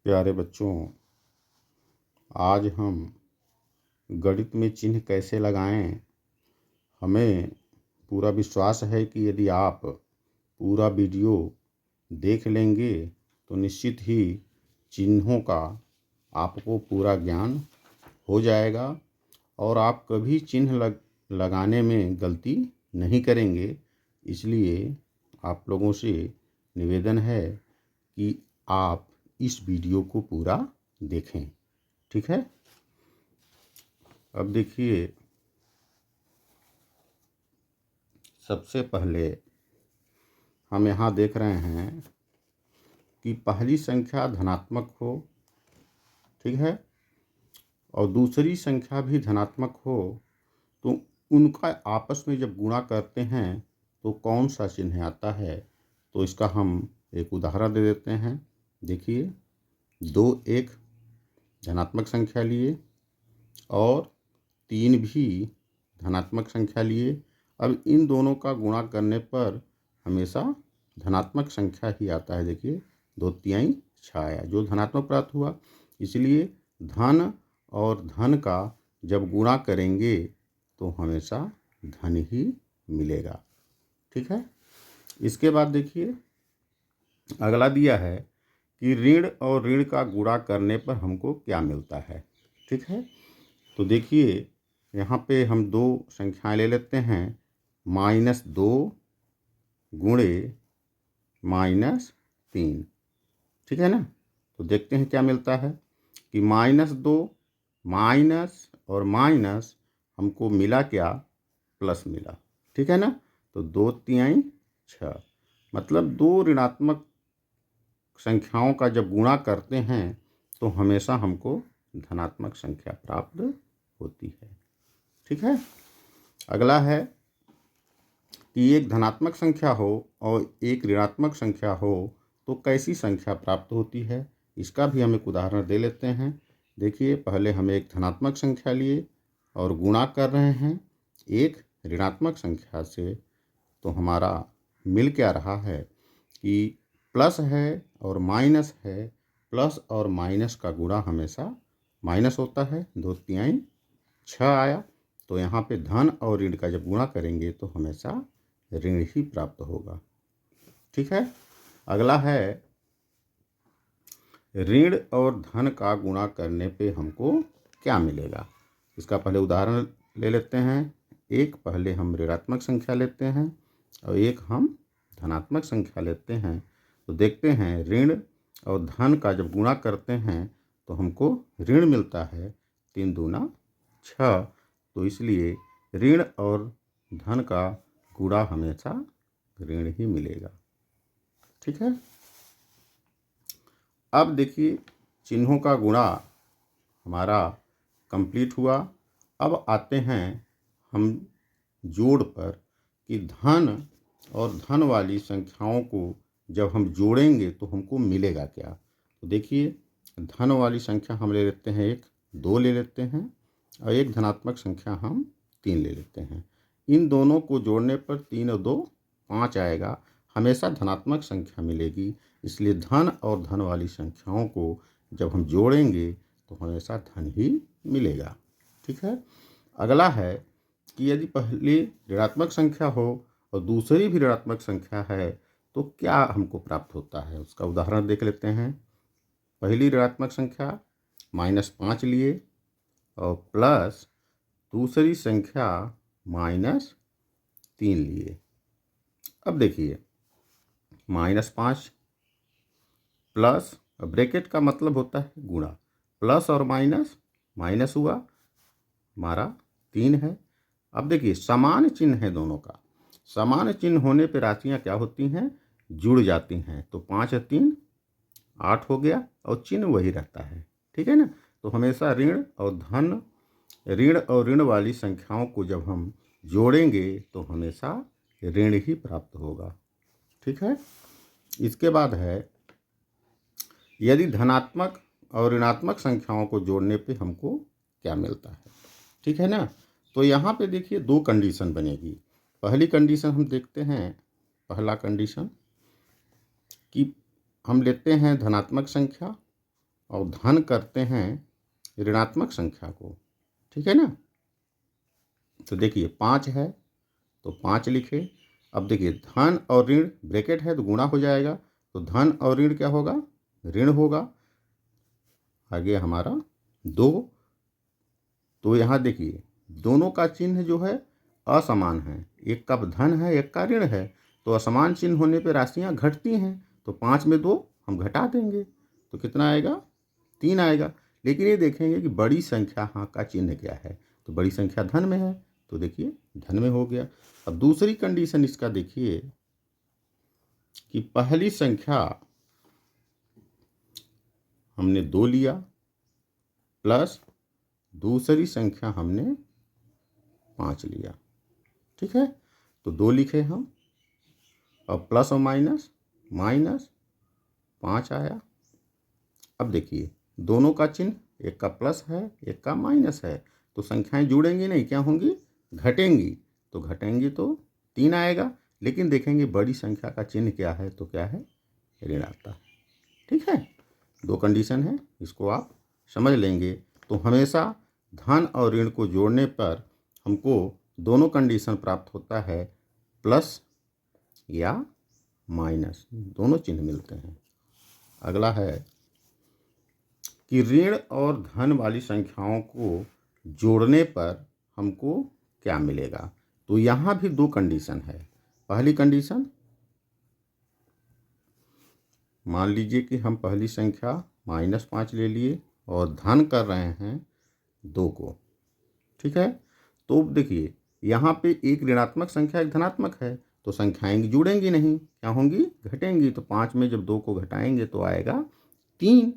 प्यारे बच्चों, आज हम गणित में चिन्ह कैसे लगाएं। हमें पूरा विश्वास है कि यदि आप पूरा वीडियो देख लेंगे तो निश्चित ही चिन्हों का आपको पूरा ज्ञान हो जाएगा और आप कभी चिन्ह लगाने में गलती नहीं करेंगे। इसलिए आप लोगों से निवेदन है कि आप इस वीडियो को पूरा देखें। ठीक है। अब देखिए, सबसे पहले हम यहाँ देख रहे हैं कि पहली संख्या धनात्मक हो, ठीक है, और दूसरी संख्या भी धनात्मक हो तो उनका आपस में जब गुणा करते हैं तो कौन सा चिन्ह आता है। तो इसका हम एक उदाहरण दे देते हैं। देखिए, 2 एक धनात्मक संख्या लिए और 3 भी धनात्मक संख्या लिए। अब इन दोनों का गुणा करने पर हमेशा धनात्मक संख्या ही आता है। देखिए, 2 तिहाई 6 आया, जो धनात्मक प्राप्त हुआ। इसलिए धन और धन का जब गुणा करेंगे तो हमेशा धन ही मिलेगा। ठीक है। इसके बाद देखिए, अगला दिया है कि ऋण और ऋण का गुणा करने पर हमको क्या मिलता है। ठीक है। तो देखिए, यहाँ पे हम 2 संख्याएं ले लेते हैं, -2 गुणे -3। ठीक है ना। तो देखते हैं क्या मिलता है कि -2 माइनस और माइनस हमको मिला क्या, प्लस मिला। ठीक है ना। तो 2 तिहाई 6, मतलब 2 ऋणात्मक संख्याओं का जब गुणा करते हैं तो हमेशा हमको धनात्मक संख्या प्राप्त होती है। ठीक है। अगला है कि एक धनात्मक संख्या हो और एक ऋणात्मक संख्या हो तो कैसी संख्या प्राप्त होती है। इसका भी हम एक उदाहरण दे लेते हैं। देखिए, पहले हम एक धनात्मक संख्या लिए और गुणा कर रहे हैं एक ऋणात्मक संख्या से, तो हमारा मिल क्या रहा है कि प्लस है और माइनस है। प्लस और माइनस का गुणा हमेशा माइनस होता है। 2 तिहाई 6 आया, तो यहाँ पे धन और ऋण का जब गुणा करेंगे तो हमेशा ऋण ही प्राप्त होगा। ठीक है। अगला है ऋण और धन का गुणा करने पे हमको क्या मिलेगा। इसका पहले उदाहरण ले लेते हैं। एक पहले हम ऋणात्मक संख्या लेते हैं और एक हम धनात्मक संख्या लेते हैं। तो देखते हैं, ऋण और धन का जब गुणा करते हैं तो हमको ऋण मिलता है। 3 दूना 6, तो इसलिए ऋण और धन का गुणा हमेशा ऋण ही मिलेगा। ठीक है। अब देखिए, चिन्हों का गुणा हमारा कंप्लीट हुआ। अब आते हैं हम जोड़ पर कि धन और धन वाली संख्याओं को जब हम जोड़ेंगे तो हमको मिलेगा क्या। तो देखिए, धन वाली संख्या हम ले लेते हैं, एक 2 ले लेते हैं और एक धनात्मक संख्या हम 3 ले लेते हैं। इन दोनों को जोड़ने पर 3 और 2 5 आएगा, हमेशा धनात्मक संख्या मिलेगी। इसलिए धन और धन वाली संख्याओं को जब हम जोड़ेंगे तो हमेशा धन ही मिलेगा। ठीक है। अगला है कि यदि पहली ऋणात्मक संख्या हो और दूसरी भी ऋणात्मक संख्या है तो क्या हमको प्राप्त होता है। उसका उदाहरण देख लेते हैं। पहली ऋणात्मक संख्या -5 लिए और प्लस दूसरी संख्या -3 लिए। अब देखिए, -5 प्लस, ब्रैकेट का मतलब होता है गुणा, प्लस और माइनस, माइनस हुआ हमारा 3 है। अब देखिए, समान चिन्ह है दोनों का। समान चिन्ह होने पर राशियां क्या होती हैं, जुड़ जाती हैं। तो 5 और 3 8 हो गया और चिन्ह वही रहता है। ठीक है ना। तो हमेशा ऋण और ऋण वाली संख्याओं को जब हम जोड़ेंगे तो हमेशा ऋण ही प्राप्त होगा। ठीक है। इसके बाद है, यदि धनात्मक और ऋणात्मक संख्याओं को जोड़ने पे हमको क्या मिलता है। ठीक है ना। तो यहाँ पे देखिए 2 कंडीशन बनेगी। पहली कंडीशन हम देखते हैं, पहला कंडीशन कि हम लेते हैं धनात्मक संख्या और धन करते हैं ऋणात्मक संख्या को, ठीक है ना। तो देखिए 5 है तो 5 लिखे। अब देखिए धन और ऋण ब्रैकेट है तो गुणा हो जाएगा, तो धन और ऋण क्या होगा, ऋण होगा। आगे हमारा 2। तो यहाँ देखिए दोनों का चिन्ह जो है असमान है, एक का धन है एक का ऋण है, तो असमान चिन्ह होने पर राशियाँ घटती हैं। तो 5 में 2 हम घटा देंगे तो कितना आएगा, 3 आएगा। लेकिन ये देखेंगे कि बड़ी संख्या हाँ का चिन्ह क्या है, तो बड़ी संख्या धन में है, तो देखिए धन में हो गया। अब दूसरी कंडीशन इसका देखिए कि पहली संख्या हमने 2 लिया प्लस दूसरी संख्या हमने 5 लिया, ठीक है। तो 2 लिखे हम, अब प्लस और माइनस, माइनस 5 आया। अब देखिए दोनों का चिन्ह, एक का प्लस है एक का माइनस है, तो संख्याएं जुड़ेंगी नहीं, क्या होंगी, घटेंगी। तो घटेंगी तो 3 आएगा। लेकिन देखेंगे बड़ी संख्या का चिन्ह क्या है, तो क्या है, ऋण आता है, ठीक है। 2 कंडीशन है, इसको आप समझ लेंगे। तो हमेशा धन और ऋण को जोड़ने पर हमको दोनों कंडीशन प्राप्त होता है, प्लस या माइनस, दोनों चिन्ह मिलते हैं। अगला है कि ऋण और धन वाली संख्याओं को जोड़ने पर हमको क्या मिलेगा। तो यहाँ भी 2 कंडीशन है। पहली कंडीशन, मान लीजिए कि हम पहली संख्या -5 ले लिए और धन कर रहे हैं 2 को, ठीक है। तो देखिए यहाँ पे एक ऋणात्मक संख्या एक धनात्मक है, तो संख्याएं जुड़ेंगी नहीं, क्या होंगी, घटेंगी। तो 5 में जब 2 को घटाएंगे तो आएगा 3,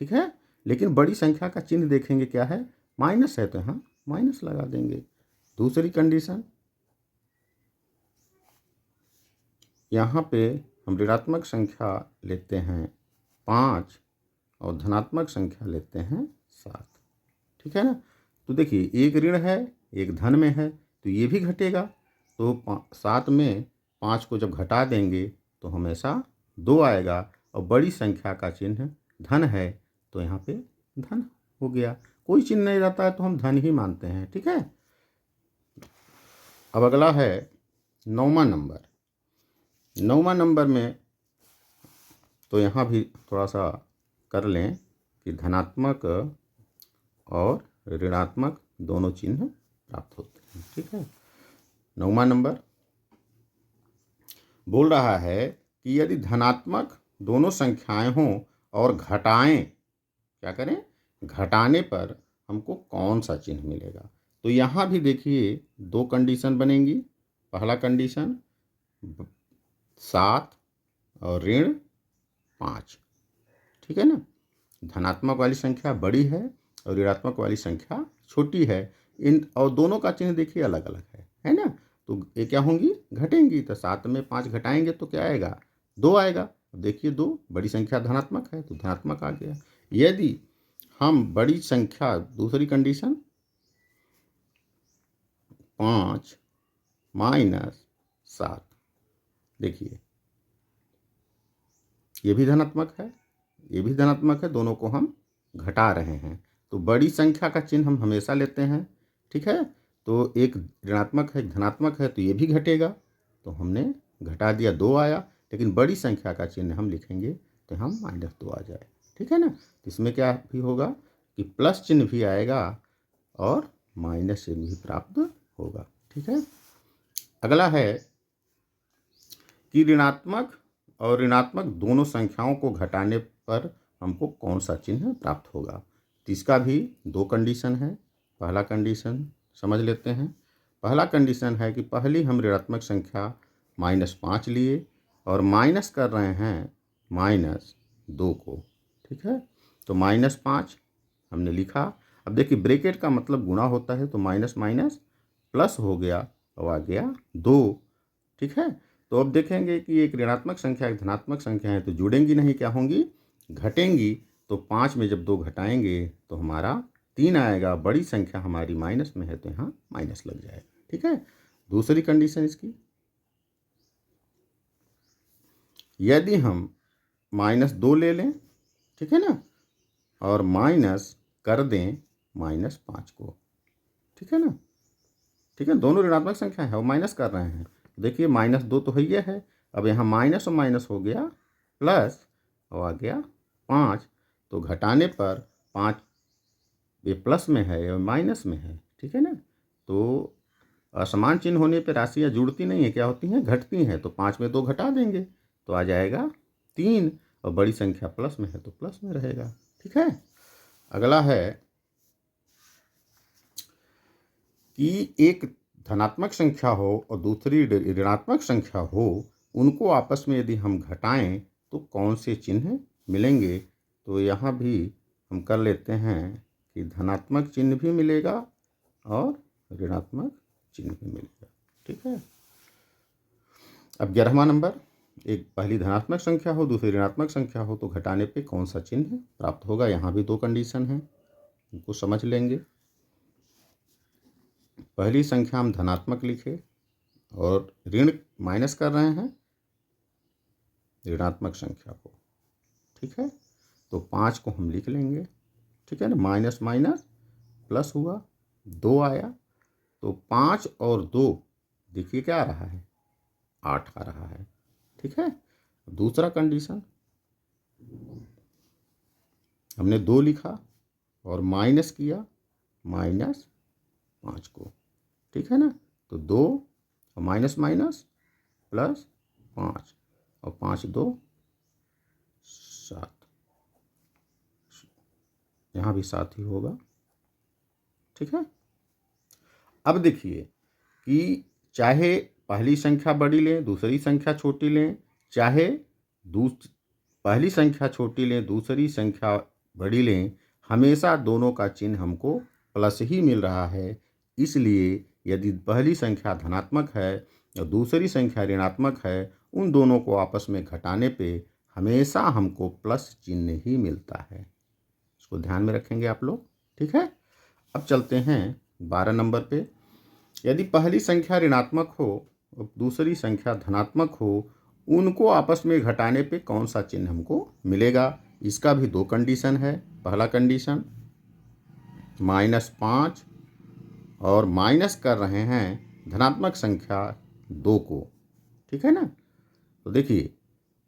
ठीक है। लेकिन बड़ी संख्या का चिन्ह देखेंगे क्या है, माइनस है, तो यहाँ माइनस लगा देंगे। दूसरी कंडीशन, यहाँ पे हम ऋणात्मक संख्या लेते हैं 5 और धनात्मक संख्या लेते हैं 7, ठीक है ना। तो देखिए एक ऋण है एक धन में है, तो ये भी घटेगा। तो 7 में 5 को जब घटा देंगे तो हमेशा 2 आएगा, और बड़ी संख्या का चिन्ह धन है, तो यहाँ पे धन हो गया। कोई चिन्ह नहीं रहता है तो हम धन ही मानते हैं, ठीक है। अब अगला है 9वां नंबर। 9वां नंबर में तो यहाँ भी थोड़ा सा कर लें कि धनात्मक और ऋणात्मक दोनों चिन्ह प्राप्त होते हैं, ठीक है। 9वां नंबर बोल रहा है कि यदि धनात्मक दोनों संख्याएं हों और घटाएं, क्या करें, घटाने पर हमको कौन सा चिन्ह मिलेगा। तो यहाँ भी देखिए 2 कंडीशन बनेंगी। पहला कंडीशन 7 और ऋण 5, ठीक है ना। धनात्मक वाली संख्या बड़ी है और ऋणात्मक वाली संख्या छोटी है, इन और दोनों का चिन्ह देखिए अलग अलग है ना। तो ये क्या होंगी, घटेंगी। तो 7 में 5 घटाएंगे तो क्या आएगा, 2 आएगा। अब देखिए 2, बड़ी संख्या धनात्मक है तो धनात्मक आ गया। यदि हम बड़ी संख्या, दूसरी कंडीशन 5 - 7, देखिए ये भी धनात्मक है ये भी धनात्मक है, दोनों को हम घटा रहे हैं। तो बड़ी संख्या का चिन्ह हम हमेशा लेते हैं, ठीक है। तो एक ऋणात्मक है एक धनात्मक है, तो ये भी घटेगा, तो हमने घटा दिया, 2 आया। लेकिन बड़ी संख्या का चिन्ह हम लिखेंगे तो हम -2 आ जाए, ठीक है ना। तो इसमें क्या भी होगा कि प्लस चिन्ह भी आएगा और माइनस चिन्ह भी प्राप्त होगा, ठीक है। अगला है कि ऋणात्मक और ऋणात्मक दोनों संख्याओं को घटाने पर हमको कौन सा चिन्ह प्राप्त होगा। तो इसका भी 2 कंडीशन है। पहला कंडीशन समझ लेते हैं। पहला कंडीशन है कि पहली हम ऋणात्मक संख्या -5 लिए और माइनस कर रहे हैं -2 को, ठीक है। तो -5 हमने लिखा। अब देखिए ब्रैकेट का मतलब गुणा होता है, तो माइनस माइनस प्लस हो गया और आ गया 2, ठीक है। तो अब देखेंगे कि एक ऋणात्मक संख्या एक धनात्मक संख्या है, तो जुड़ेंगी नहीं, क्या होंगी, घटेंगी। तो 5 में जब 2 घटाएंगे तो हमारा 3 आएगा। बड़ी संख्या हमारी माइनस में है तो यहाँ माइनस लग जाएगा, ठीक है। दूसरी कंडीशन इसकी, यदि हम -2 ले लें, ठीक है ना, और माइनस कर दें -5 को। ठीक है ना, ठीक है, दोनों ऋणात्मक संख्या है और माइनस कर रहे हैं। देखिए -2 तो है, अब यहाँ माइनस और माइनस हो गया प्लस और आ गया 5, तो घटाने पर 5 ये प्लस में है और माइनस में है। ठीक है ना, तो असमान चिन्ह होने पर राशियाँ जुड़ती नहीं है, क्या होती हैं, घटती हैं। तो 5 में 2 घटा देंगे तो आ जाएगा 3, और बड़ी संख्या प्लस में है तो प्लस में रहेगा। ठीक है, अगला है कि एक धनात्मक संख्या हो और दूसरी ऋणात्मक संख्या हो, उनको आपस में यदि हम घटाएं तो कौन से चिन्ह मिलेंगे। तो यहाँ भी हम कर लेते हैं कि धनात्मक चिन्ह भी मिलेगा और ऋणात्मक चिन्ह भी मिलेगा। ठीक है, अब 11वां नंबर, एक पहली धनात्मक संख्या हो दूसरी ऋणात्मक संख्या हो तो घटाने पे कौन सा चिन्ह प्राप्त होगा। यहाँ भी 2 कंडीशन हैं, उनको समझ लेंगे। पहली संख्या हम धनात्मक लिखे और ऋण माइनस कर रहे हैं ऋणात्मक संख्या को। ठीक है, तो 5 को हम लिख लेंगे। ठीक है ना, माइनस माइनस प्लस हुआ, 2 आया, तो 5 और 2 देखिए क्या आ रहा है, 8 आ रहा है। ठीक है, दूसरा कंडीशन, हमने 2 लिखा और माइनस किया -5 को। ठीक है ना, तो 2 और माइनस माइनस प्लस 5 और 5 2 7, यहाँ भी 7 ही होगा। ठीक है, अब देखिए कि चाहे पहली संख्या बड़ी लें दूसरी संख्या छोटी लें, चाहे पहली संख्या छोटी लें दूसरी संख्या बड़ी लें, हमेशा दोनों का चिन्ह हमको प्लस ही मिल रहा है। इसलिए यदि पहली संख्या धनात्मक है और दूसरी संख्या ऋणात्मक है, उन दोनों को आपस में घटाने पे हमेशा हमको प्लस चिन्ह ही मिलता है। इसको ध्यान में रखेंगे आप लोग। ठीक है, अब चलते हैं 12 नंबर पे। यदि पहली संख्या ऋणात्मक हो और दूसरी संख्या धनात्मक हो, उनको आपस में घटाने पे कौन सा चिन्ह हमको मिलेगा। इसका भी 2 कंडीशन है। पहला कंडीशन -5 और माइनस कर रहे हैं धनात्मक संख्या 2 को। ठीक है ना, तो देखिए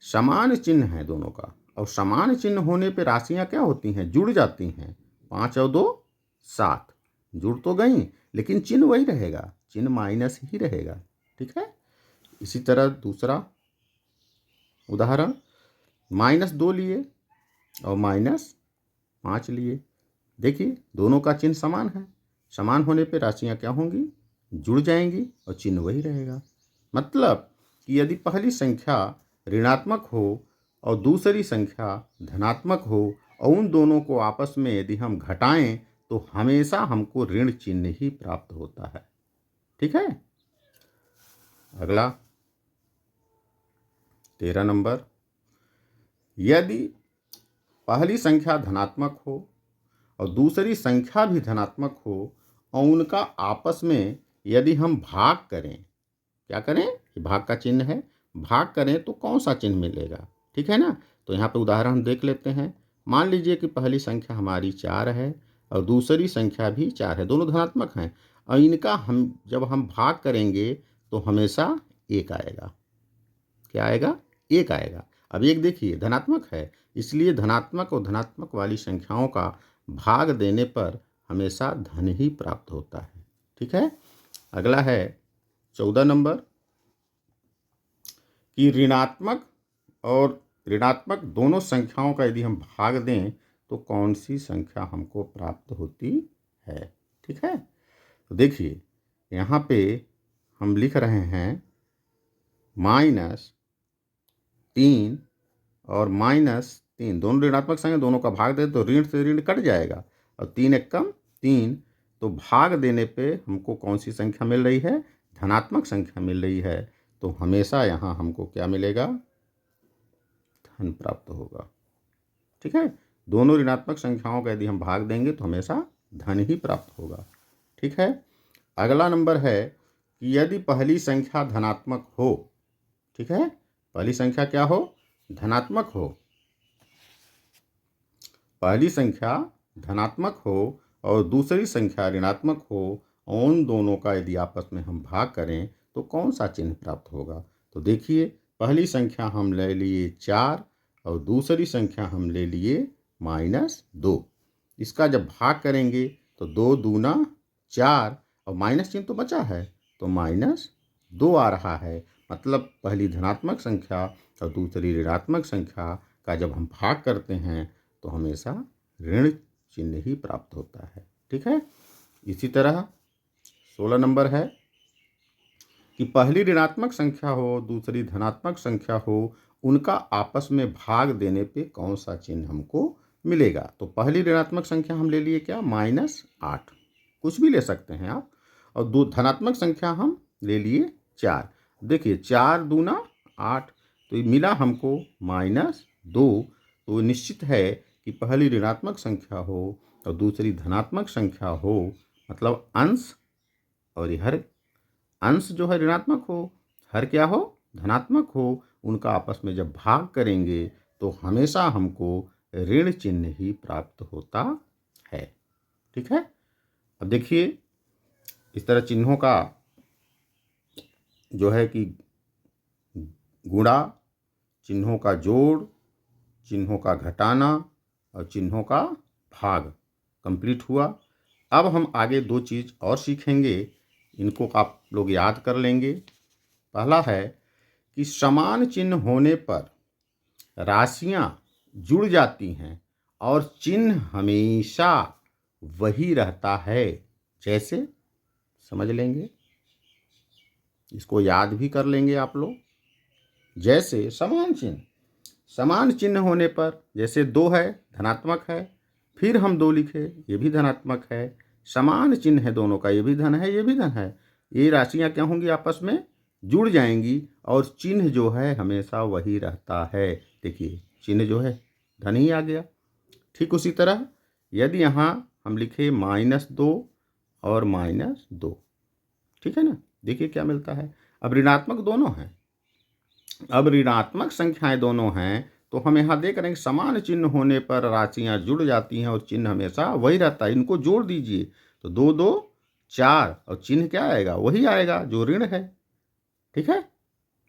समान चिन्ह है दोनों का, और समान चिन्ह होने पे राशियां क्या होती हैं, जुड़ जाती हैं। 5 और 2 7, जुड़ तो गई लेकिन चिन्ह वही रहेगा, चिन्ह माइनस ही रहेगा। ठीक है, इसी तरह दूसरा उदाहरण -2 लिए और -5 लिए। देखिए दोनों का चिन्ह समान है, समान होने पे राशियां क्या होंगी, जुड़ जाएंगी और चिन्ह वही रहेगा। मतलब कि यदि पहली संख्या ऋणात्मक हो और दूसरी संख्या धनात्मक हो और उन दोनों को आपस में यदि हम घटाएं तो हमेशा हमको ऋण चिन्ह ही प्राप्त होता है। ठीक है, अगला 13 नंबर, यदि पहली संख्या धनात्मक हो और दूसरी संख्या भी धनात्मक हो और उनका आपस में यदि हम भाग करें, क्या करें, भाग का चिन्ह है, भाग करें तो कौन सा चिन्ह मिलेगा। ठीक है ना, तो यहाँ पे उदाहरण हम देख लेते हैं। मान लीजिए कि पहली संख्या हमारी 4 है और दूसरी संख्या भी 4 है, दोनों धनात्मक हैं, और इनका हम जब हम भाग करेंगे तो हमेशा 1 आएगा। क्या आएगा, 1 आएगा। अब 1 देखिए धनात्मक है, इसलिए धनात्मक और धनात्मक वाली संख्याओं का भाग देने पर हमेशा धन ही प्राप्त होता है। ठीक है, अगला है 14 नंबर, कि ऋणात्मक और ऋणात्मक दोनों संख्याओं का यदि हम भाग दें तो कौन सी संख्या हमको प्राप्त होती है। ठीक है, तो देखिए यहाँ पे हम लिख रहे हैं -3 और -3, दोनों ऋणात्मक संख्या, दोनों का भाग दे तो ऋण से ऋण कट जाएगा और 3 एक कम 3, तो भाग देने पे हमको कौन सी संख्या मिल रही है, धनात्मक संख्या मिल रही है। तो हमेशा यहाँ हमको क्या मिलेगा, धन प्राप्त होगा। ठीक है, दोनों ऋणात्मक संख्याओं का यदि हम भाग देंगे तो हमेशा धन ही प्राप्त होगा। ठीक है, अगला नंबर है कि यदि पहली संख्या धनात्मक हो, ठीक है, पहली संख्या क्या हो, धनात्मक हो, पहली संख्या धनात्मक हो और दूसरी संख्या ऋणात्मक हो, उन दोनों का यदि आपस में हम भाग करें तो कौन सा चिन्ह प्राप्त होगा। तो देखिए, पहली संख्या हम ले लिए 4 और दूसरी संख्या हम ले लिए -2। इसका जब भाग करेंगे तो 2 दूना 4 और माइनस चिन्ह तो बचा है, तो -2 आ रहा है। मतलब पहली धनात्मक संख्या और दूसरी ऋणात्मक संख्या का जब हम भाग करते हैं तो हमेशा ऋण चिन्ह ही प्राप्त होता है। ठीक है। इसी तरह 16 नंबर है कि पहली ऋणात्मक संख्या हो दूसरी धनात्मक संख्या हो, उनका आपस में भाग देने पे कौन सा चिन्ह हमको मिलेगा। तो पहली ऋणात्मक संख्या हम ले लिए क्या, -8, कुछ भी ले सकते हैं आप। और दो धनात्मक संख्या हम ले लिए 4। देखिए 4 दूना 8, तो ये मिला हमको -2। तो निश्चित है कि पहली ऋणात्मक संख्या हो और दूसरी धनात्मक संख्या हो, मतलब अंश और हर अंश जो है ऋणात्मक हो, हर क्या हो, धनात्मक हो, उनका आपस में जब भाग करेंगे तो हमेशा हमको ऋण चिन्ह ही प्राप्त होता है। ठीक है। अब देखिए, इस तरह चिन्हों का जो है कि गुणा, चिन्हों का जोड़, चिन्हों का घटाना और चिन्हों का भाग कंप्लीट हुआ। अब हम आगे दो चीज़ और सीखेंगे, इनको आप लोग याद कर लेंगे। पहला है कि समान चिन्ह होने पर राशियां जुड़ जाती हैं और चिन्ह हमेशा वही रहता है। जैसे समझ लेंगे, इसको याद भी कर लेंगे आप लोग। जैसे समान चिन्ह होने पर, जैसे 2 है, धनात्मक है, फिर हम 2 लिखे, ये भी धनात्मक है। समान चिन्ह है दोनों का, ये भी धन है, ये भी धन है। ये राशियां क्या होंगी, आपस में जुड़ जाएंगी और चिन्ह जो है हमेशा वही रहता है। देखिए चिन्ह जो है धन ही आ गया। ठीक उसी तरह यदि यहाँ हम लिखे -2 और -2, ठीक है ना, देखिए क्या मिलता है। अब ऋणात्मक दोनों हैं, अब ऋणात्मक संख्याएं दोनों हैं, तो हम यहाँ देख रहे हैं समान चिन्ह होने पर राशियां जुड़ जाती हैं और चिन्ह हमेशा वही रहता है। इनको जोड़ दीजिए तो 2 2 4 और चिन्ह क्या आएगा, वही आएगा जो ऋण है। ठीक है।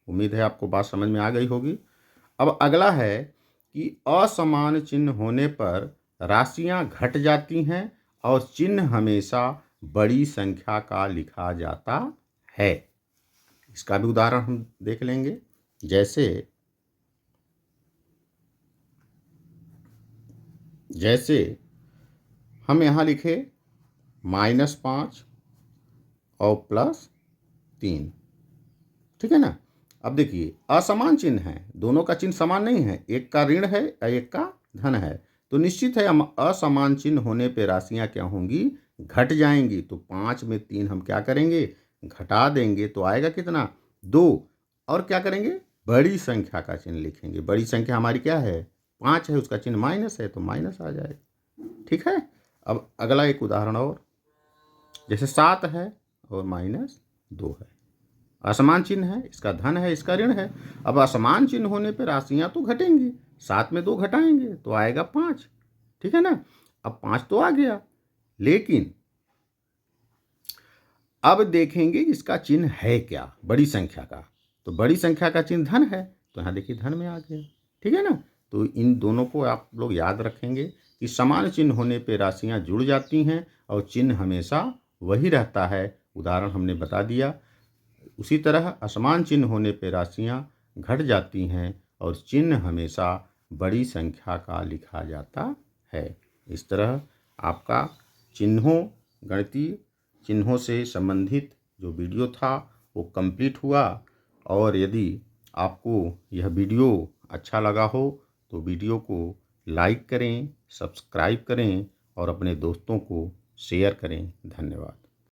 उम्मीद है आपको बात समझ में आ गई होगी। अब अगला है कि असमान चिन्ह होने पर राशियां घट जाती हैं और चिन्ह हमेशा बड़ी संख्या का लिखा जाता है। इसका भी उदाहरण हम देख लेंगे। जैसे हम यहाँ लिखे -5 और +3, ठीक है ना। अब देखिए असमान चिन्ह है, दोनों का चिन्ह समान नहीं है, एक का ऋण है और एक का धन है। तो निश्चित है हम असमान चिन्ह होने पे राशियां क्या होंगी, घट जाएंगी। तो 5 में 3 हम क्या करेंगे, घटा देंगे, तो आएगा कितना, 2। और क्या करेंगे, बड़ी संख्या का चिन्ह लिखेंगे। बड़ी संख्या हमारी क्या है, 5 है, उसका चिन्ह माइनस है तो माइनस आ जाएगा। ठीक है। अब अगला एक उदाहरण और, जैसे 7 है और -2 है, असमान चिन्ह है, इसका धन है, इसका ऋण है। अब असमान चिन्ह होने पर राशियां तो घटेंगी, 7 में 2 घटाएंगे तो आएगा 5। ठीक है ना। अब 5 तो आ गया, लेकिन अब देखेंगे इसका चिन्ह है क्या, बड़ी संख्या का। तो बड़ी संख्या का चिन्ह धन है, तो यहाँ देखिए धन में आ गया। ठीक है ना। तो इन दोनों को आप लोग याद रखेंगे कि समान चिन्ह होने पर राशियां जुड़ जाती हैं और चिन्ह हमेशा वही रहता है। उदाहरण हमने बता दिया। उसी तरह असमान चिन्ह होने पर राशियां घट जाती हैं और चिन्ह हमेशा बड़ी संख्या का लिखा जाता है। इस तरह आपका गणितीय चिन्हों से संबंधित जो वीडियो था वो कंप्लीट हुआ। और यदि आपको यह वीडियो अच्छा लगा हो तो वीडियो को लाइक करें, सब्सक्राइब करें और अपने दोस्तों को शेयर करें। धन्यवाद।